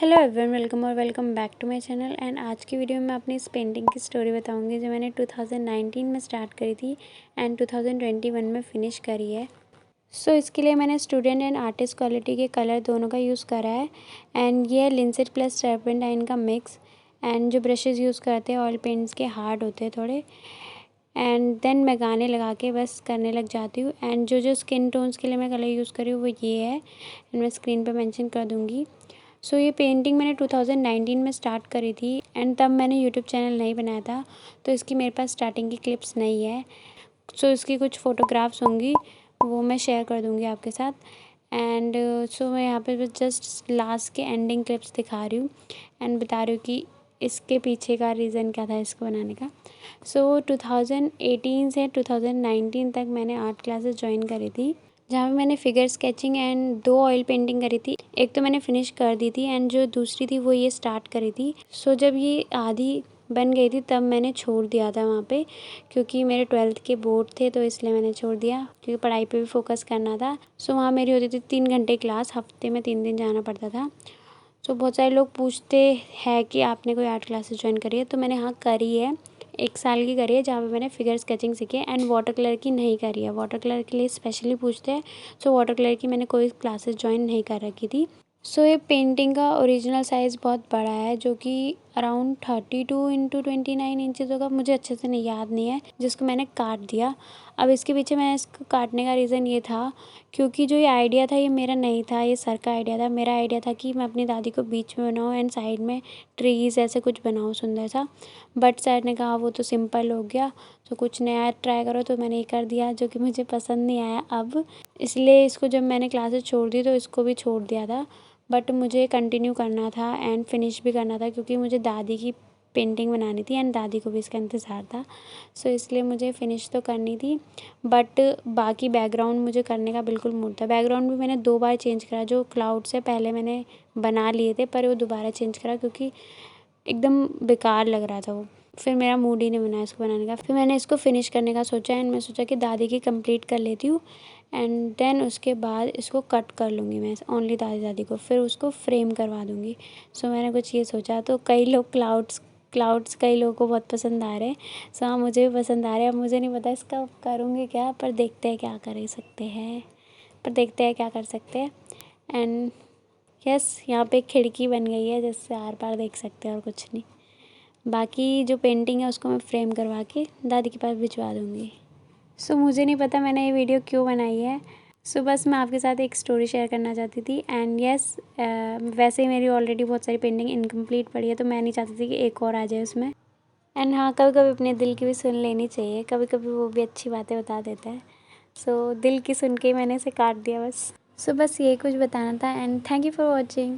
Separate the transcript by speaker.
Speaker 1: Hello everyone, welcome back to my channel. And आज की video में मैं अपनी इस पेंटिंग की स्टोरी बताऊंगी जो मैंने 2019 में स्टार्ट करी थी एंड 2021 में फ़िनिश करी है। इसके लिए मैंने स्टूडेंट एंड आर्टिस्ट क्वालिटी के कलर दोनों का यूज़ करा है। एंड ये लिंसेट प्लस टर्पेंटाइन का मिक्स। एंड जो ब्रशेज़ यूज़ करते हैं ऑयल पेंट्स के हार्ड होते हैं थोड़े। एंड देन मैं गाने लगा के बस करने लग जाती हूँ। एंड जो स्किन टोन्स के लिए मैं कलर यूज़ करी हूँ वो ये है, एंड मैं स्क्रीन पर मैंशन कर दूँगी। ये पेंटिंग मैंने 2019 में स्टार्ट करी थी एंड तब मैंने यूट्यूब चैनल नहीं बनाया था, तो इसकी मेरे पास स्टार्टिंग की क्लिप्स नहीं है। इसकी कुछ फ़ोटोग्राफ्स होंगी, वो मैं शेयर कर दूँगी आपके साथ। एंड मैं यहाँ पे जस्ट लास्ट के एंडिंग क्लिप्स दिखा रही हूँ एंड बता रही हूँ कि इसके पीछे का रीज़न क्या था इसको बनाने का। 2018 से 2019 तक मैंने आर्ट क्लासेस ज्वाइन करी थी, जहाँ पे मैंने figure sketching and 2 oil painting करी थी। एक तो मैंने फिनिश कर दी थी एंड जो दूसरी थी वो ये स्टार्ट करी थी। जब ये आधी बन गई थी तब मैंने छोड़ दिया था वहाँ पे, क्योंकि मेरे 12th के बोर्ड थे तो इसलिए मैंने छोड़ दिया, क्योंकि पढ़ाई पे भी फोकस करना था। वहाँ मेरी होती थी 3 घंटे क्लास, हफ्ते में 3 दिन जाना पड़ता था। बहुत सारे लोग पूछते हैं कि आपने कोई आर्ट क्लासेस ज्वाइन करी है, तो मैंने हाँ करी है, 1 साल की करी है, जहाँ पे मैंने फिगर स्केचिंग सीखी है एंड वाटर कलर की नहीं करी है। वाटर कलर के लिए स्पेशली पूछते हैं, वाटर कलर की मैंने कोई क्लासेस ज्वाइन नहीं कर रखी थी। ये पेंटिंग का ओरिजिनल साइज़ बहुत बड़ा है, जो कि अराउंड 32x29 इंचज़ होगा, मुझे अच्छे से नहीं याद नहीं है, जिसको मैंने काट दिया। अब इसके पीछे मैंने इसको काटने का रीज़न ये था क्योंकि जो ये आइडिया था ये मेरा नहीं था, ये सर का आइडिया था। मेरा आइडिया था कि मैं अपनी दादी को बीच में बनाऊँ एंड साइड में ट्रीज़ ऐसे कुछ बनाऊँ सुंदर सा, बट सर ने कहा वो तो सिंपल हो गया, तो कुछ नया ट्राई करो, तो मैंने ये कर दिया जो कि मुझे पसंद नहीं आया अब। इसलिए इसको जब मैंने क्लासेस छोड़ दी तो इसको भी छोड़ दिया था, बट मुझे कंटिन्यू करना था एंड फिनिश भी करना था, क्योंकि मुझे दादी की पेंटिंग बनानी थी एंड दादी को भी इसका इंतज़ार था। इसलिए मुझे फ़िनिश तो करनी थी, बट बाकी बैकग्राउंड मुझे करने का बिल्कुल मूड था। बैकग्राउंड भी मैंने 2 बार चेंज करा, जो क्लाउड से पहले मैंने बना लिए थे पर वो दोबारा चेंज करा क्योंकि एकदम बेकार लग रहा था वो। फिर मेरा मूड ही नहीं बना इसको बनाने का। फिर मैंने इसको फ़िनिश करने का सोचा एंड मैं सोचा कि दादी की कंप्लीट कर लेती हूँ एंड देन उसके बाद इसको कट कर लूँगी मैं ओनली दादी को, फिर उसको फ्रेम करवा दूँगी। मैंने कुछ ये सोचा। तो कई लोग क्लाउड्स कई लोगों को बहुत पसंद आ रहे हैं। हाँ, मुझे भी पसंद आ रहे हैं। अब मुझे नहीं पता इसका करूँगी क्या, पर देखते हैं क्या कर सकते हैं। एंड यस, यहाँ पे एक खिड़की बन गई है जिससे आर पार देख सकते हैं और कुछ नहीं। बाकी जो पेंटिंग है उसको मैं फ्रेम करवा के दादी के पास भिजवा दूँगी। मुझे नहीं पता मैंने ये वीडियो क्यों बनाई है। बस मैं आपके साथ एक स्टोरी शेयर करना चाहती थी। एंड यस, वैसे ही मेरी ऑलरेडी बहुत सारी पेंटिंग इनकम्प्लीट पड़ी है, तो मैं नहीं चाहती थी कि एक और आ जाए उसमें। एंड हाँ, कभी कभी अपने दिल की भी सुन लेनी चाहिए, कभी कभी वो भी अच्छी बातें बता देता है। दिल की सुन के मैंने इसे काट दिया बस। बस ये कुछ बताना था and thank you for watching.